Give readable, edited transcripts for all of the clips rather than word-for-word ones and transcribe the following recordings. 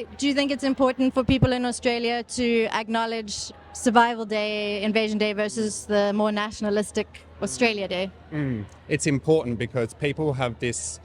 Why do you think it's important for people in Australia to acknowledge Survival Day, Invasion Day versus the more nationalistic Australia Day? It's important because people have this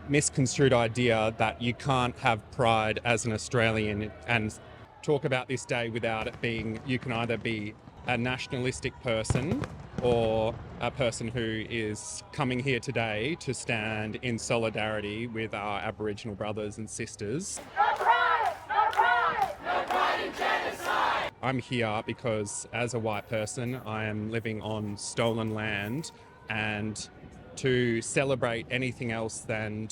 misconstrued idea that you can't have pride as an Australian and talk about this day without it being, you can either be a nationalistic person or a person who is coming here today to stand in solidarity with our Aboriginal brothers and sisters. No pride! No pride! No pride in genocide! I'm here because as a white person, I am living on stolen land, and to celebrate anything else than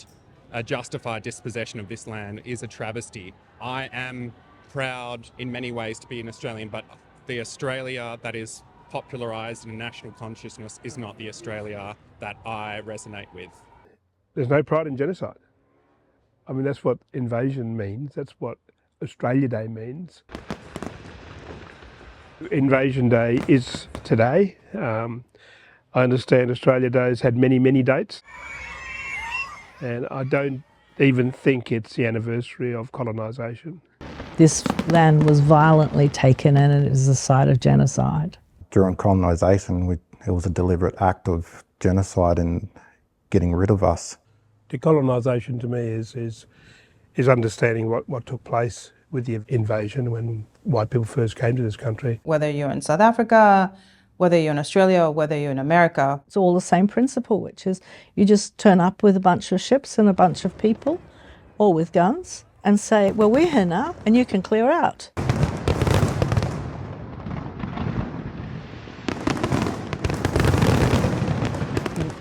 a justified dispossession of this land is a travesty. I am proud in many ways to be an Australian, but the Australia that is popularised in national consciousness is not the Australia that I resonate with. There's no pride in genocide. I mean, that's what invasion means. That's what Australia Day means. Invasion Day is today. I understand Australia Day has had many, many dates. And I don't even think it's the anniversary of colonisation. This land was violently taken and it is the site of genocide. During colonisation, it was a deliberate act of genocide and getting rid of us. Decolonisation to me is understanding what took place with the invasion when white people first came to this country. Whether you're in South Africa, whether you're in Australia or whether you're in America. It's all the same principle, which is you just turn up with a bunch of ships and a bunch of people, all with guns, and say, well, we're here now and you can clear out.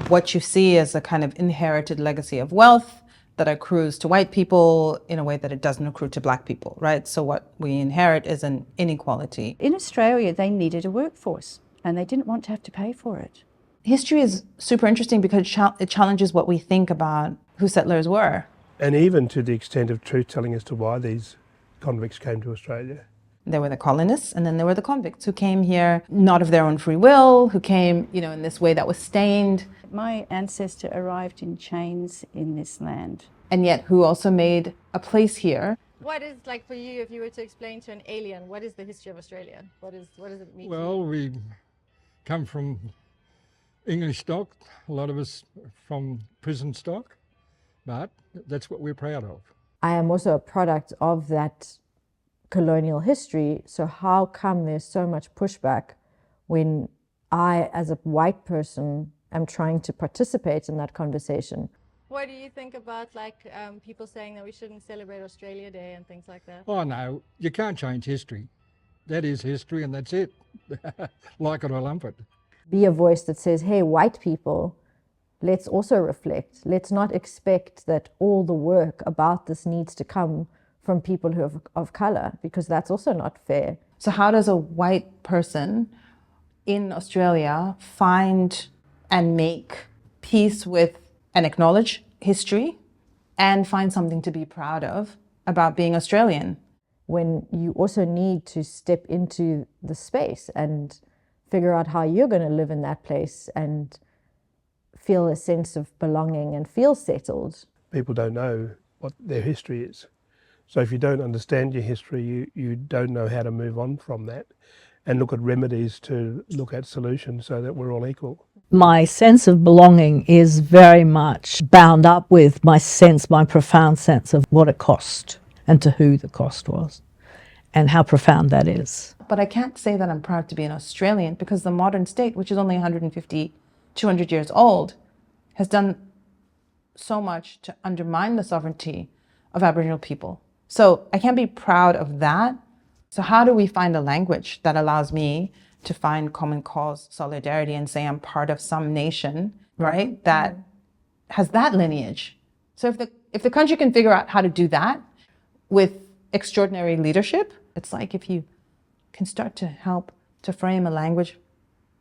What you see is a kind of inherited legacy of wealth that accrues to white people in a way that it doesn't accrue to black people, right? So what we inherit is an inequality. In Australia, they needed a workforce and they didn't want to have to pay for it. History is super interesting because it challenges what we think about who settlers were. And even to the extent of truth-telling as to why these convicts came to Australia. There were the colonists and then there were the convicts who came here not of their own free will, who came, in this way that was stained. My ancestor arrived in chains in this land. And yet who also made a place here. What is, like, for you, if you were to explain to an alien, what is the history of Australia? What does it mean? Well, we come from English stock, a lot of us from prison stock, but that's what we're proud of. I am also a product of that colonial history, so how come there's so much pushback when I, as a white person, am trying to participate in that conversation? What do you think about, people saying that we shouldn't celebrate Australia Day and things like that? Oh no, you can't change history. That is history and that's it. Like it or lump it. Be a voice that says, hey, white people, let's also reflect. Let's not expect that all the work about this needs to come from people who are of colour, because that's also not fair. So how does a white person in Australia find and make peace with and acknowledge history and find something to be proud of about being Australian? When you also need to step into the space and figure out how you're going to live in that place and feel a sense of belonging and feel settled. People don't know what their history is. So if you don't understand your history, you don't know how to move on from that and look at remedies to look at solutions so that we're all equal. My sense of belonging is very much bound up with my profound sense of what it cost and to who the cost was and how profound that is. But I can't say that I'm proud to be an Australian because the modern state, which is only 150, 200 years old, has done so much to undermine the sovereignty of Aboriginal people. So I can't be proud of that. So how do we find a language that allows me to find common cause solidarity and say I'm part of some nation, right, that has that lineage? So if the country can figure out how to do that with extraordinary leadership, it's like if you can start to help to frame a language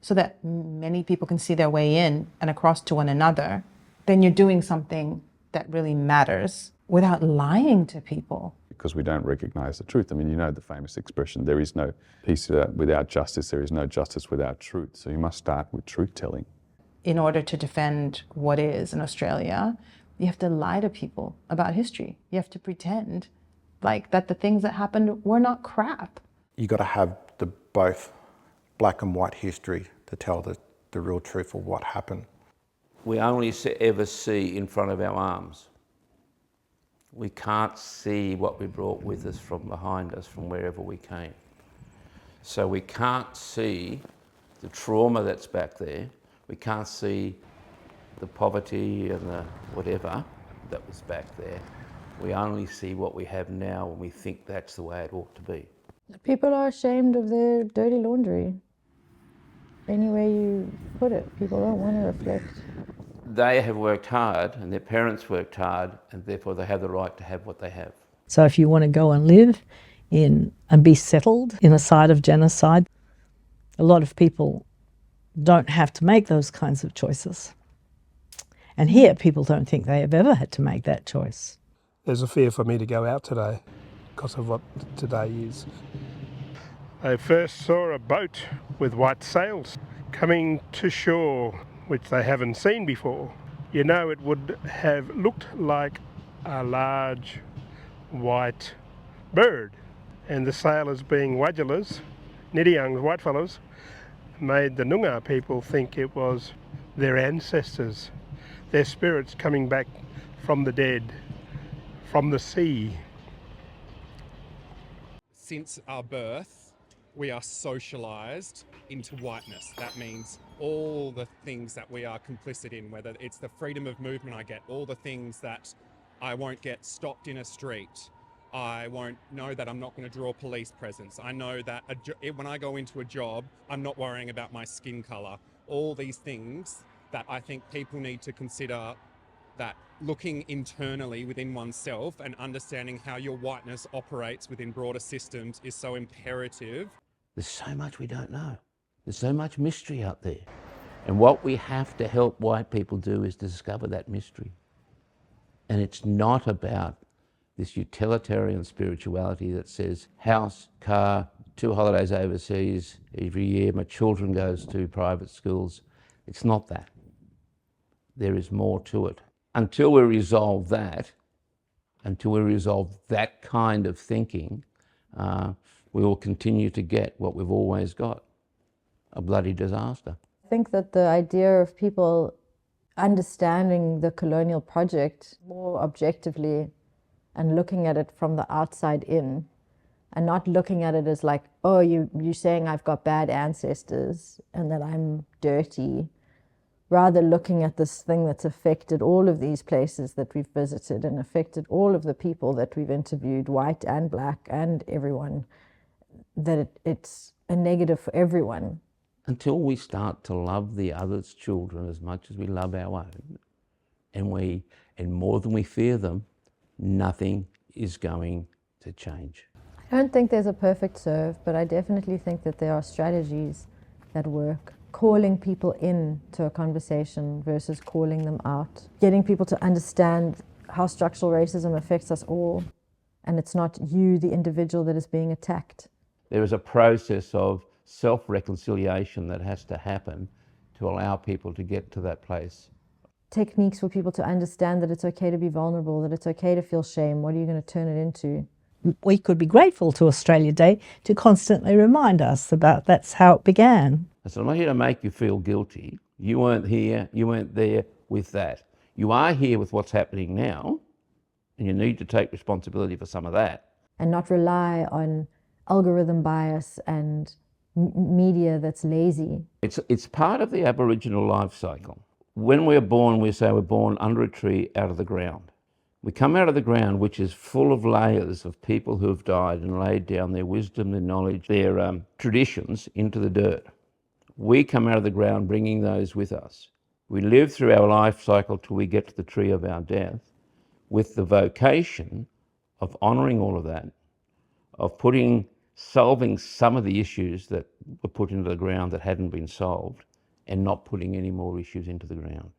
so that many people can see their way in and across to one another, then you're doing something that really matters without lying to people. Because we don't recognise the truth. I mean, the famous expression, there is no peace without justice, there is no justice without truth. So you must start with truth-telling. In order to defend what is in Australia, you have to lie to people about history. You have to pretend like that the things that happened were not crap. You got to have the both black and white history to tell the real truth of what happened. We only ever see in front of our arms. We can't see what we brought with us from behind us, from wherever we came. So we can't see the trauma that's back there. We can't see the poverty and the whatever that was back there. We only see what we have now and we think that's the way it ought to be. People are ashamed of their dirty laundry. Any way you put it, people don't want to reflect. They have worked hard and their parents worked hard and therefore they have the right to have what they have. So if you want to go and live in and be settled in a site of genocide, a lot of people don't have to make those kinds of choices. And here people don't think they have ever had to make that choice. There's a fear for me to go out today because of what today is. I first saw a boat with white sails coming to shore, which they haven't seen before. You know, it would have looked like a large white bird, and the sailors, being Wadjalas, Nidiyungs, whitefellas, made the Noongar people think it was their ancestors, their spirits coming back from the dead, from the sea. Since our birth, we are socialised into whiteness. That means all the things that we are complicit in, whether it's the freedom of movement I get, all the things that I won't get stopped in a street, I won't know that I'm not going to draw police presence. I know that when I go into a job, I'm not worrying about my skin colour. All these things that I think people need to consider, that looking internally within oneself and understanding how your whiteness operates within broader systems is so imperative. There's so much we don't know. There's so much mystery out there. And what we have to help white people do is discover that mystery. And it's not about this utilitarian spirituality that says house, car, 2 holidays overseas every year, my children goes to private schools. It's not that. There is more to it. Until we resolve that, until we resolve that kind of thinking, we will continue to get what we've always got, a bloody disaster. I think that the idea of people understanding the colonial project more objectively and looking at it from the outside in, and not looking at it as like, oh, you're saying I've got bad ancestors and that I'm dirty, rather looking at this thing that's affected all of these places that we've visited and affected all of the people that we've interviewed, white and black and everyone, that it's a negative for everyone. Until we start to love the other's children as much as we love our own, and more than we fear them, nothing is going to change. I don't think there's a perfect serve, but I definitely think that there are strategies that work. Calling people in to a conversation versus calling them out. Getting people to understand how structural racism affects us all, and it's not you, the individual, that is being attacked. There is a process of self-reconciliation that has to happen to allow people to get to that place. Techniques for people to understand that it's okay to be vulnerable, that it's okay to feel shame. What are you going to turn it into? We could be grateful to Australia Day to constantly remind us about that's how it began. So I'm not here to make you feel guilty. You weren't here, you weren't there with that. You are here with what's happening now, and you need to take responsibility for some of that. And not rely on algorithm bias and media that's lazy. It's part of the Aboriginal life cycle. When we're born, we say we're born under a tree out of the ground. We come out of the ground, which is full of layers of people who have died and laid down their wisdom, their knowledge, their traditions into the dirt. We come out of the ground bringing those with us. We live through our life cycle till we get to the tree of our death with the vocation of honouring all of that, of solving some of the issues that were put into the ground that hadn't been solved, and not putting any more issues into the ground.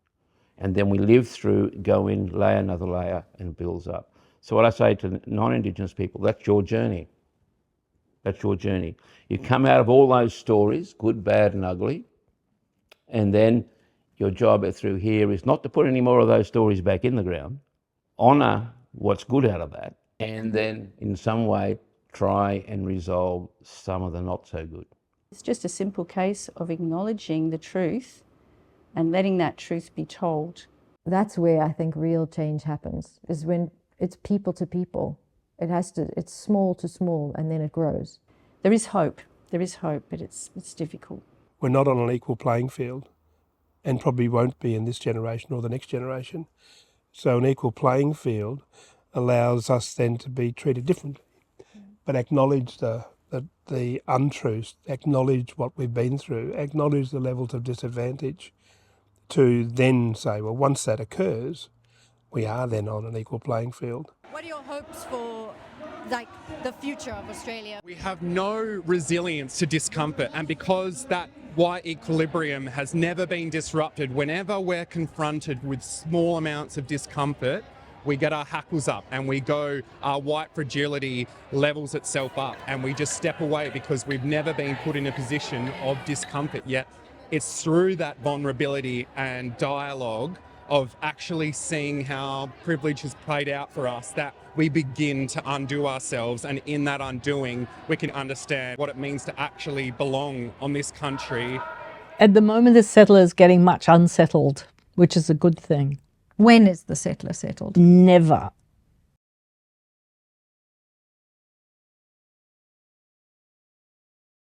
And then we live through, go in, lay another layer, and it builds up. So what I say to non-Indigenous people, that's your journey. That's your journey. You come out of all those stories, good, bad, and ugly, and then your job through here is not to put any more of those stories back in the ground. Honour what's good out of that, and then in some way try and resolve some of the not so good. It's just a simple case of acknowledging the truth and letting that truth be told. That's where I think real change happens, is when it's people to people. It's small to small, and then it grows. There is hope, but it's difficult. We're not on an equal playing field, and probably won't be in this generation or the next generation. So an equal playing field allows us then to be treated differently, but acknowledge the untruths, acknowledge what we've been through, acknowledge the levels of disadvantage, to then say, well, once that occurs, we are then on an equal playing field. What are your hopes for the future of Australia? We have no resilience to discomfort, and because that white equilibrium has never been disrupted, whenever we're confronted with small amounts of discomfort, we get our hackles up and we go, our white fragility levels itself up and we just step away because we've never been put in a position of discomfort yet. It's through that vulnerability and dialogue of actually seeing how privilege has played out for us that we begin to undo ourselves, and in that undoing we can understand what it means to actually belong on this country. At the moment the settler is getting much unsettled, which is a good thing. When is the settler settled? Never.